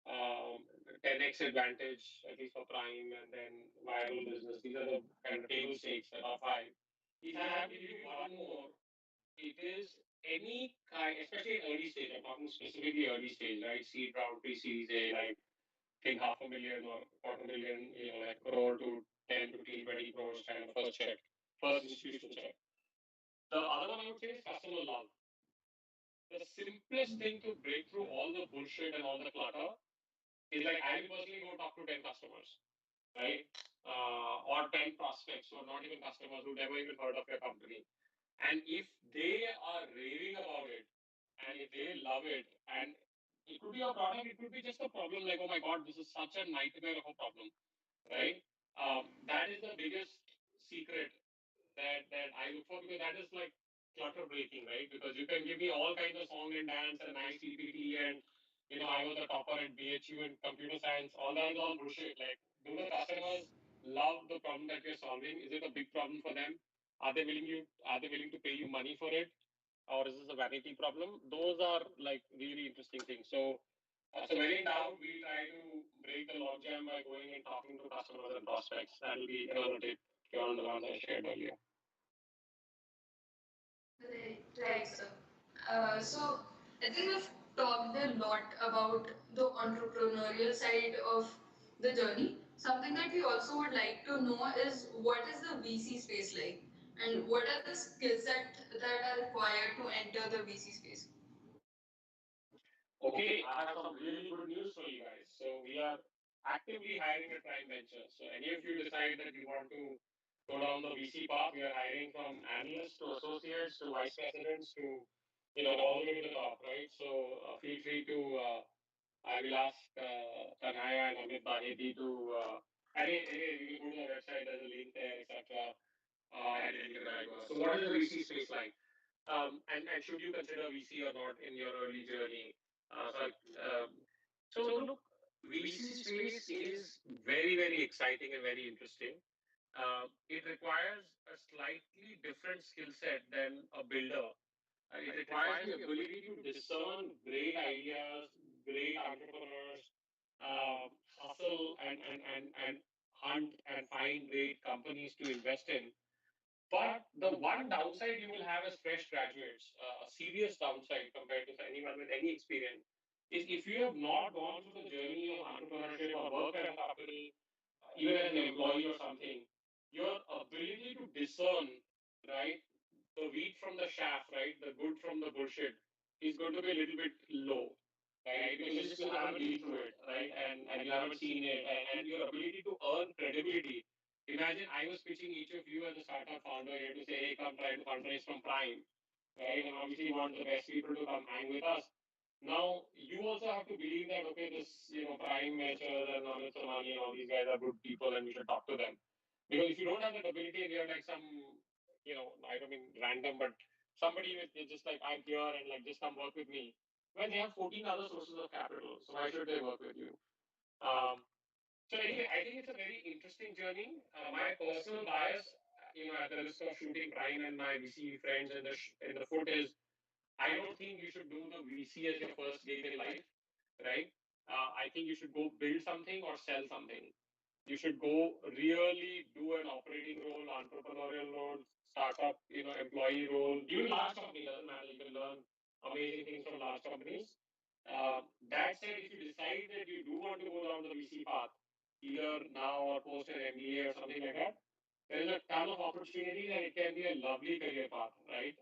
10x advantage, at least for Prime, and then viable business. These are the kind of table stakes, the top five. If I have to give you one more, it is any kind, especially in early stage. I'm talking specifically early stage, right? Seed round, pre-series A, like think 500,000 or 250,000, like crore to 10, 15, 20 crores kind of first check, first institutional check. The other one I would say is customer love. The simplest thing to break through all the bullshit and all the clutter is like I will personally go talk to 10 customers, right? Or 10 prospects who are not even customers who never even heard of your company. And if they are raving about it, and if they love it, and it could be a product, it could be just a problem like, oh my God, this is such a nightmare of a problem, right? That is the biggest secret that I look for, because that is like clutter breaking, right? Because you can give me all kinds of song and dance and nice PPT and I was the topper at BHU in computer science. All that is all bullshit. Like, do the customers love the problem that we are solving? Is it a big problem for them? Are they willing to pay you money for it, or is this a vanity problem? Those are like really interesting things. So when in doubt, we'll try to break the logjam by going and talking to customers and prospects. That will be another tip beyond the ones I shared earlier. Right, sir. So I think we've talked a lot about the entrepreneurial side of the journey. Something that we also would like to know is what is the VC space like, and what are the skill set that are required to enter the VC space? Okay, I have some really good news for you guys. So we are actively hiring at Prime Ventures. So any of you decide that you want to go down the VC path, we are hiring from analysts to associates to vice presidents to all the way to the top, right? So feel free to. I will ask Tanaya and Amit Baheti to. Anyway, you can go to the website. There's a link there, etc. And then you can write to us. So what is the VC space like? And should you consider VC or not in your early journey? So look, VC space is very, very exciting and very interesting. It requires a slightly different skill set than a builder. It requires the ability to discern great ideas, great entrepreneurs, hustle and hunt and find great companies to invest in. But the one downside you will have as fresh graduates, a serious downside compared to anyone with any experience, is if you have not gone through the journey of entrepreneurship or worked at a company, even as an employee or something, your ability to discern, right, the wheat from the chaff, right, the good from the bullshit, is going to be a little bit low, right? Because you still haven't been through it, right? And you haven't seen it, and your ability to earn credibility. Imagine I was pitching each of you as a startup founder here to say, hey, come try to fundraise from Prime, right? And obviously want the best people to come hang with us. Now you also have to believe that okay, this Prime Ventures and Amit Somani and all these guys are good people, and we should talk to them. Because if you don't have that ability and you're like some, I don't mean random, but somebody with just like I'm here and like just come work with me. Well, they have 14 other sources of capital, so why should they work with you? Um, so anyway, I think it's a very interesting journey. My personal bias, at the risk of shooting Prime and my VC friends in the foot is I don't think you should do the VC as your first gig in life, right? I think you should go build something or sell something. You should go really do an operating role, entrepreneurial role, startup, employee role, even large company, doesn't matter. You can learn amazing things from large companies. That said, if you decide that you do want to go down the VC path, either now or post an MBA or something like that, there is a ton of opportunities and it can be a lovely career path, right?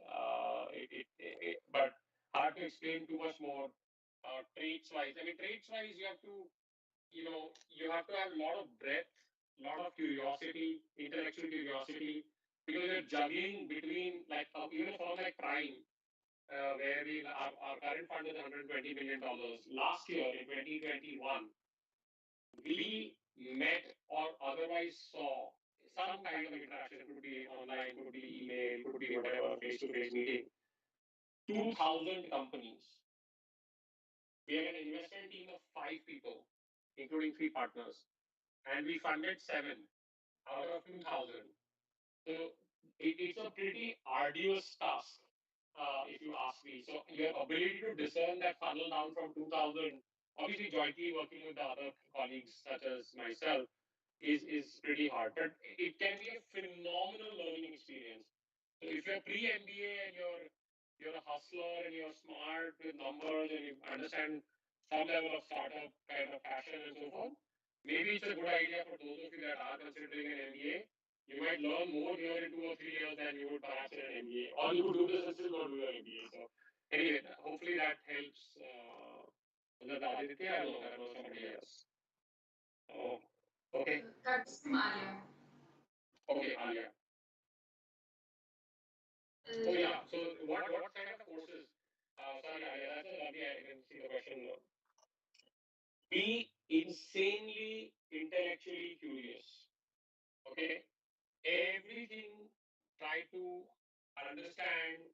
But hard to explain too much more. Traits wise, I mean, traits wise, you have to have a lot of breadth, a lot of curiosity, intellectual curiosity, because you're juggling between like even a firm like Prime, where our current fund is $120 million. Last year in 2021, we met or otherwise saw some kind of interaction, could be online, could be email, could be whatever, face to face meeting. 2,000 companies. We have an investment team of 5 people, including 3 partners, and we funded 7 out of 2,000. So it's a pretty arduous task, if you ask me. So your ability to discern that funnel down from 2,000, obviously jointly working with the other colleagues such as myself, is pretty hard. But it can be a phenomenal learning experience. So if you're pre-MBA and you're a hustler and you're smart with numbers and you understand some level of startup kind of passion and so forth, maybe it's a good idea for those of you that are considering an MBA. You might learn more here in 2 or 3 years than you would perhaps in an MBA. Or you could do this and still go do your MBA. So anyway, hopefully that helps. Was that Aditya? No, that was somebody else. Oh, okay. That's Maria. Okay, Alia. So yeah, so what kind of courses? Sorry, Alia, that's a lovely. I didn't see the question. Be insanely intellectually curious. Okay, everything. Try to understand,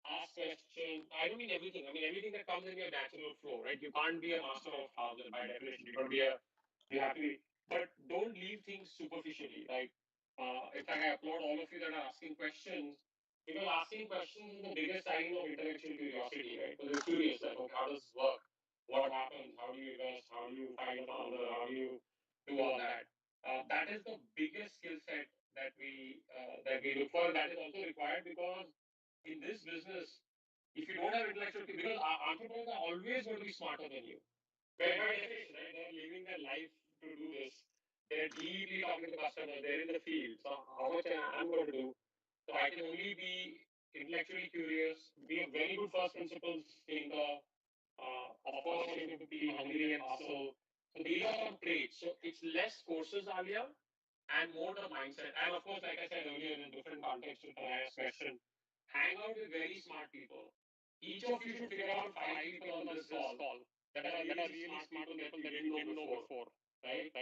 ask questions. I don't mean everything. I mean everything that comes in your natural flow, right? You can't be a master of thousand by definition. You don't be a. You have to be, but don't leave things superficially. Like, in fact, I applaud all of you that are asking questions, because asking questions is the biggest sign of intellectual curiosity, right? Because you're curious, like, okay, how does this work? What happens? How do you invest? How do you find a founder? How do you do all that? That is the biggest skill set that we look for, and that is also required because in this business, if you don't have intellectual, because our entrepreneurs are always going to be smarter than you. By definition, right? They're living their life to do this. They're deeply talking to customers. They're in the field. So how much I'm going to do? So I can only be intellectually curious, be a very good first principles thinker. Of course, you need to be hungry and hustle. So these are some traits. So it's less courses, Alia, and more the mindset. And of course, like I said earlier in a different context to Tanaya's question, hang out with very smart people. Each of you should figure out five people on this call that are really smart people that you didn't know before, right?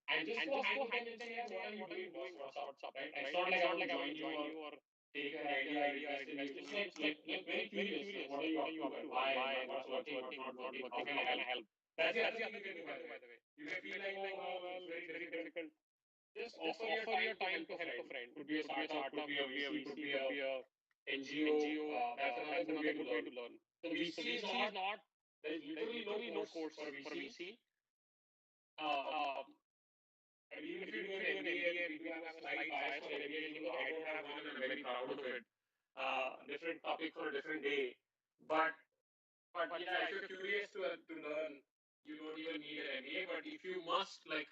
And just go hang with them and say, yeah, what are you doing, boss? What's up, right? It's not like I want to join you or take your idea, invest in you. Just like very curious. Like, what are you up to and why and what's working, what's not working? How can I help? That's the other thing you can do, by the way. You may feel like, oh, well, it's very difficult. Just offer your time to help a friend. Could be a startup, could be a VC, could be a NGO. That's another good way to learn. So VC is not. There's literally no course for VC. Um, and even if you do an MBA, we do have a slight bias for MBAs, even though I don't have one and I'm very proud of it. Different topic for a different day. But yeah, if you're curious to learn, you don't even need an MBA. But if you must, like,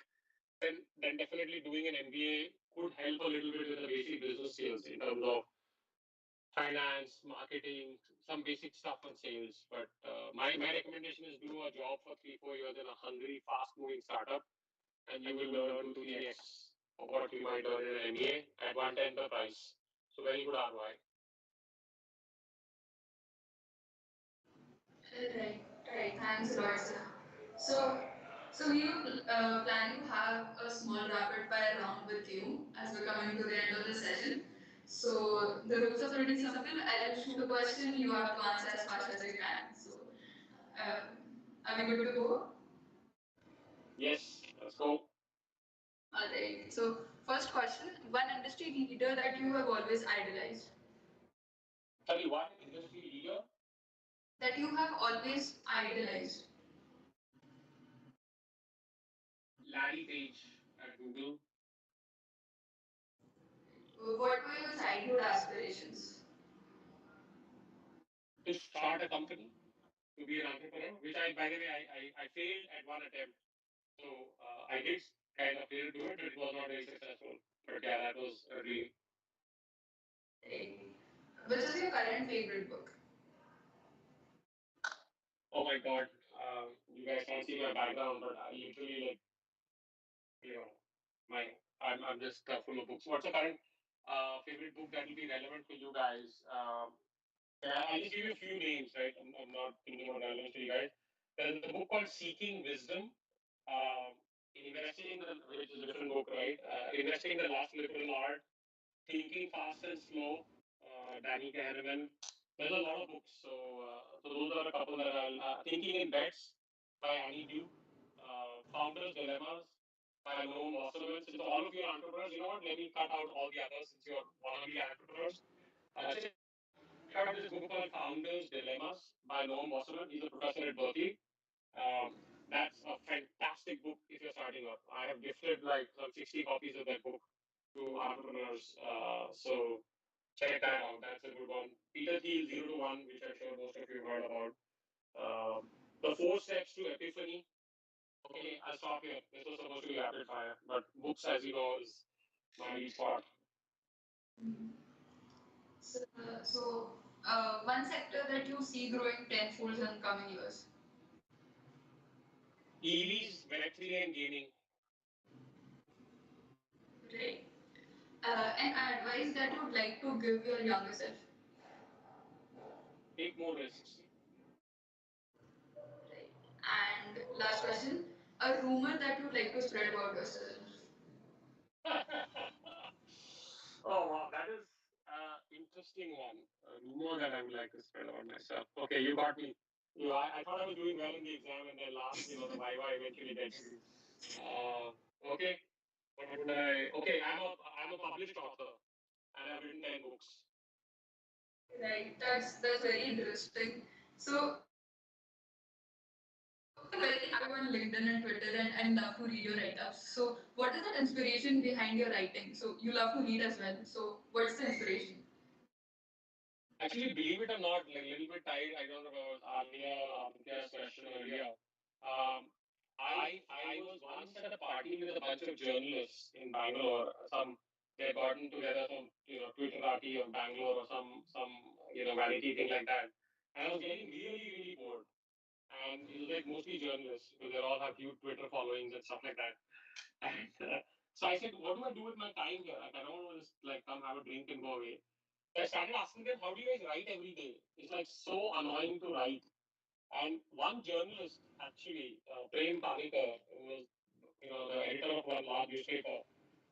then definitely doing an MBA could help a little bit with the basic business skills in terms of finance, marketing, some basic stuff on sales. But my recommendation is do a job for 3 4 years in a hungry, fast moving startup, and you will learn 2 3x of what you might learn in an MBA at 1/10 the price. So very good ROI. Right, right. Thanks a lot, sir. So, so we plan to have a small rapid fire round with you as we're coming to the end of the session. So the rules are pretty simple. I'll shoot a question. You have to answer as fast as you can. So, uh, are we good to go? Yes, let's go. Alright. So first question: one industry leader that you have always idolized. Sorry, one industry leader. That you have always idolized. Larry Page at Google. What were your childhood aspirations? To start a company, to be an entrepreneur, which I, by the way, I failed at one attempt. So I did kind of fail to do it, but it was not very successful. But yeah, that was a dream. Right. Which is your current favorite book? Oh my God, you guys can't see my background, but I literally, like, you know, my I'm just full of books. What's the current favorite book that will be relevant for you guys? Yeah, I'll just give you a few names, right? I'm not thinking about relevance to you guys. There's a book called Seeking Wisdom. Um, Investing in the, which is a different book, right? Investing the Last Liberal Art, Thinking Fast and Slow, Danny Kahneman. There's a lot of books, so those are a couple that I'll. Thinking in Bets by Annie Dew, Founders Dilemmas by Noam Wasserman. Since all of you are entrepreneurs, you know what? Let me cut out all the others since you want to be entrepreneurs. Check out this book called Founders Dilemmas by Noam Wasserman. He's a professor at Berkeley. Um, that's a fantastic book if you're starting up. I have gifted like some 60 copies of that book to entrepreneurs. So check that out. That's a good one. Peter Thiel 0 to 1, which I'm sure most of you have heard about. Um, the 4 steps to epiphany. Okay, I'll stop here. This was supposed to be rapid fire, but books, as you know, is my lead spot. So, one sector that you see growing tenfold in coming years. EVs, Web3, and gaming. Right. An advice that you would like to give your younger self. Take more risks. Right. And last question: a rumor that you would like to spread about yourself. interesting one. A rumor that I would like to spread about myself. Okay, you got me. I thought I was doing well in the exam, and then last, the viva eventually gets me. Uh, okay, what would I? Okay, I'm a published author, and I've written 10 books. Right, that's very interesting. So, you're very active on LinkedIn and Twitter and love to read your write-ups. So, what is that inspiration behind your writing? So, you love to read as well. So, what's the inspiration? Actually, believe it or not, like a little bit tied. I don't know about Alia or Aditya's question earlier. Um, I was once at a party with a bunch of journalists in Bangalore. Some they had gotten together, some Twitterati of Bangalore or some vanity thing like that. And I was getting really really bored. And it was like mostly journalists because they all have huge Twitter followings and stuff like that. And so I said, what do I do with my time here? Like I don't want to just like come have a drink and go away. So I started asking them, how do you guys write every day? It's like so annoying to write. And one journalist, actually, Prem Panikar, who was the editor of one large newspaper,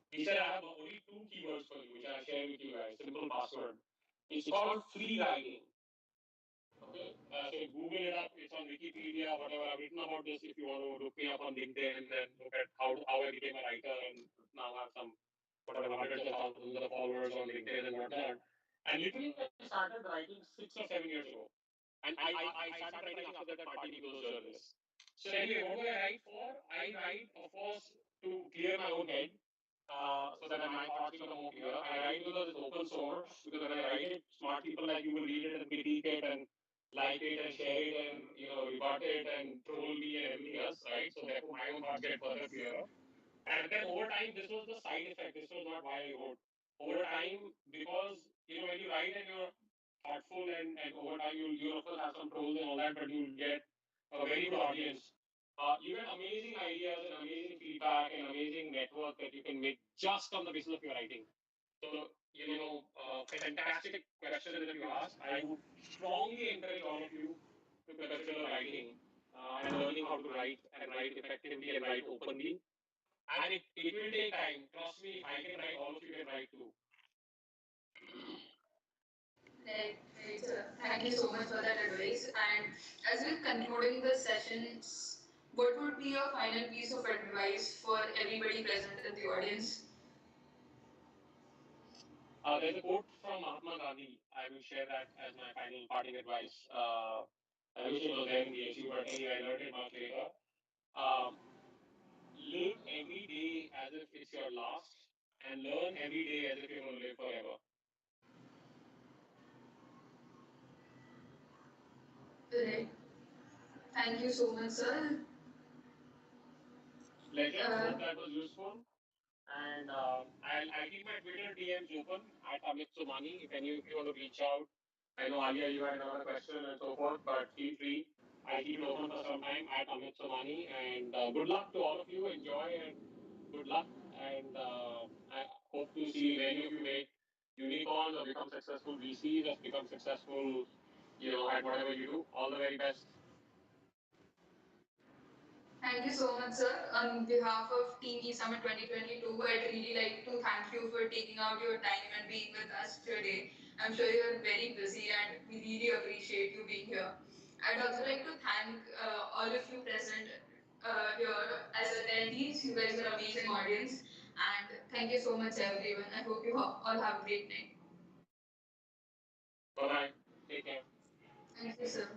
he said, I have only two keywords for you, which I'll share with you guys. Simple password. It's called free writing. Okay, so Google it up. It's on Wikipedia, whatever. I've written about this. If you want to look me up on LinkedIn and look at how I became a writer and now have some whatever hundreds of thousands of followers on LinkedIn and whatnot. And literally, I started writing 6 or 7 years ago. And I started writing after that party with those journalists. So anyway, what do I write for? I write, of course, to clear my own head, so that my thoughts become more clear. I write because it's open source. Because when I write it, smart people like you will read it and critique it and like it and share it and rebut it and troll me and everything else, right? So therefore, my own thoughts get further clearer. And then over time, this was the side effect. This was not why I wrote. Over time, because when you write and you're thoughtful and over time you'll of course have some trolls and all that, but you'll get a very good audience. You get amazing ideas and amazing feedback and amazing network that you can make just on the basis of your writing. So, fantastic question that you asked. I would strongly encourage all of you to consider writing and learning how to write and write effectively and write openly. And it will take time. Trust me, if I can write, all of you can write too. Right, right, sir. Thank you so much for that advice. And as we're concluding the sessions, what would be your final piece of advice for everybody present in the audience? There's a quote from Mahatma Gandhi. I will share that as my final parting advice. I wish it was there in the BHU, but anyway, I learned it much later. Um, Live every day as if it's your last, and learn every day as if you're going to live forever. Right. Thank you so much, sir. Pleasure. Hope Uh, that was useful. And I'll keep my Twitter DMs open at Amit Somani if any of you want to reach out. I know Alia, you had another question and so forth, but feel free. I'll keep it open for some time at Amit Somani. And good luck to all of you. Enjoy and good luck. And I hope to see many of you make unicorns or become successful VCs or become successful, at whatever you do. All the very best. Thank you so much, sir. On behalf of Team E-Summit 2022, I'd really like to thank you for taking out your time and being with us today. I'm sure you're very busy and we really appreciate you being here. I'd also like to thank all of you present here as attendees. You guys are amazing audience. And thank you so much, everyone. I hope you all have a great night. Bye bye. Take care. Thank you, sir.